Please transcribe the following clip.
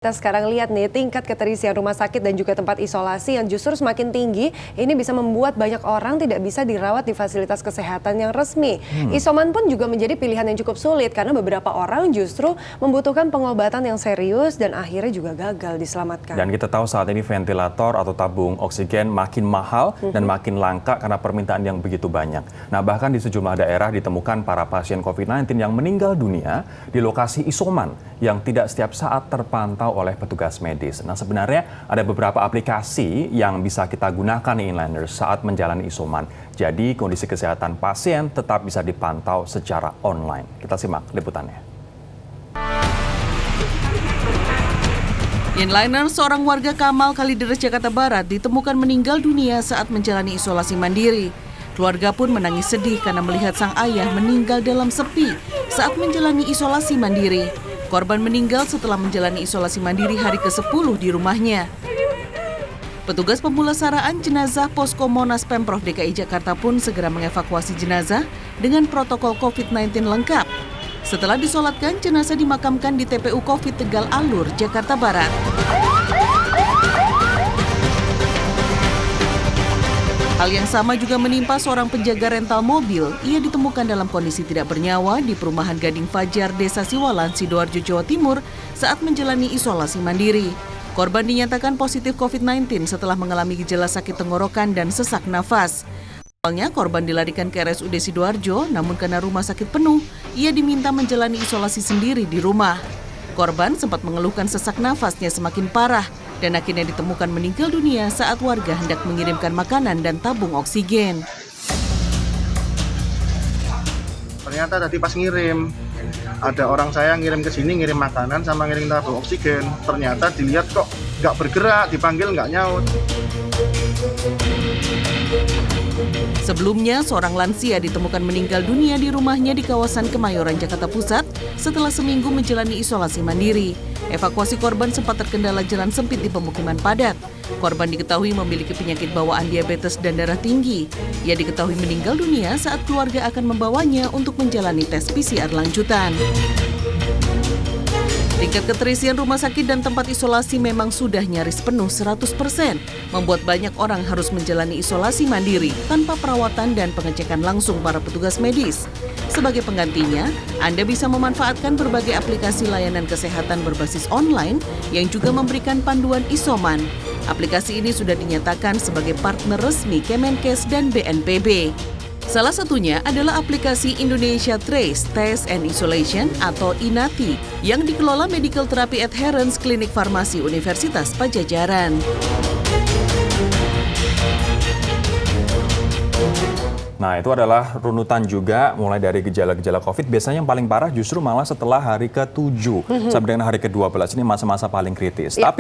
Kita sekarang lihat nih tingkat keterisian rumah sakit dan juga tempat isolasi yang justru semakin tinggi. Ini bisa membuat banyak orang tidak bisa dirawat di fasilitas kesehatan yang resmi. Isoman pun juga menjadi pilihan yang cukup sulit karena beberapa orang justru membutuhkan pengobatan yang serius dan akhirnya juga gagal diselamatkan. Dan kita tahu saat ini ventilator atau tabung oksigen makin mahal dan makin langka karena permintaan yang begitu banyak. Nah, bahkan di sejumlah daerah ditemukan para pasien COVID-19 yang meninggal dunia di lokasi isoman yang tidak setiap saat terpantau oleh petugas medis. Nah, sebenarnya ada beberapa aplikasi yang bisa kita gunakan nih Inlanders saat menjalani isoman. Jadi kondisi kesehatan pasien tetap bisa dipantau secara online. Kita simak liputannya. Inliner, seorang warga Kamal, Kalideres, Jakarta Barat, ditemukan meninggal dunia saat menjalani isolasi mandiri. Keluarga pun menangis sedih karena melihat sang ayah meninggal dalam sepi saat menjalani isolasi mandiri. Korban meninggal setelah menjalani isolasi mandiri hari ke-10 di rumahnya. Petugas pemulasaraan jenazah Posko Monas Pemprov DKI Jakarta pun segera mengevakuasi jenazah dengan protokol COVID-19 lengkap. Setelah disolatkan, jenazah dimakamkan di TPU Covid Tegal Alur, Jakarta Barat. Hal yang sama juga menimpa seorang penjaga rental mobil. Ia ditemukan dalam kondisi tidak bernyawa di perumahan Gading Fajar, Desa Siwalan, Sidoarjo, Jawa Timur saat menjalani isolasi mandiri. Korban dinyatakan positif COVID-19 setelah mengalami gejala sakit tenggorokan dan sesak nafas. Awalnya korban dilarikan ke RSUD Sidoarjo, namun karena rumah sakit penuh, ia diminta menjalani isolasi sendiri di rumah. Korban sempat mengeluhkan sesak nafasnya semakin parah dan akhirnya ditemukan meninggal dunia saat warga hendak mengirimkan makanan dan tabung oksigen. Ternyata tadi pas ngirim, ada orang saya ngirim ke sini, ngirim makanan sama ngirim tabung oksigen. Ternyata dilihat kok nggak bergerak, dipanggil nggak nyaut. Sebelumnya, seorang lansia ditemukan meninggal dunia di rumahnya di kawasan Kemayoran, Jakarta Pusat setelah seminggu menjalani isolasi mandiri. Evakuasi korban sempat terkendala jalan sempit di pemukiman padat. Korban diketahui memiliki penyakit bawaan diabetes dan darah tinggi. Ia diketahui meninggal dunia saat keluarga akan membawanya untuk menjalani tes PCR lanjutan. Tingkat keterisian rumah sakit dan tempat isolasi memang sudah nyaris penuh 100%, membuat banyak orang harus menjalani isolasi mandiri tanpa perawatan dan pengecekan langsung para petugas medis. Sebagai penggantinya, Anda bisa memanfaatkan berbagai aplikasi layanan kesehatan berbasis online yang juga memberikan panduan isoman. Aplikasi ini sudah dinyatakan sebagai partner resmi Kemenkes dan BNPB. Salah satunya adalah aplikasi Indonesia Trace Test and Isolation atau INATI yang dikelola Medical Therapy Adherence Klinik Farmasi Universitas Padjadjaran. Nah, itu adalah runutan juga mulai dari gejala-gejala COVID. Biasanya yang paling parah justru malah setelah hari ke-7 sampai dengan hari ke-12 ini masa-masa paling kritis. Tapi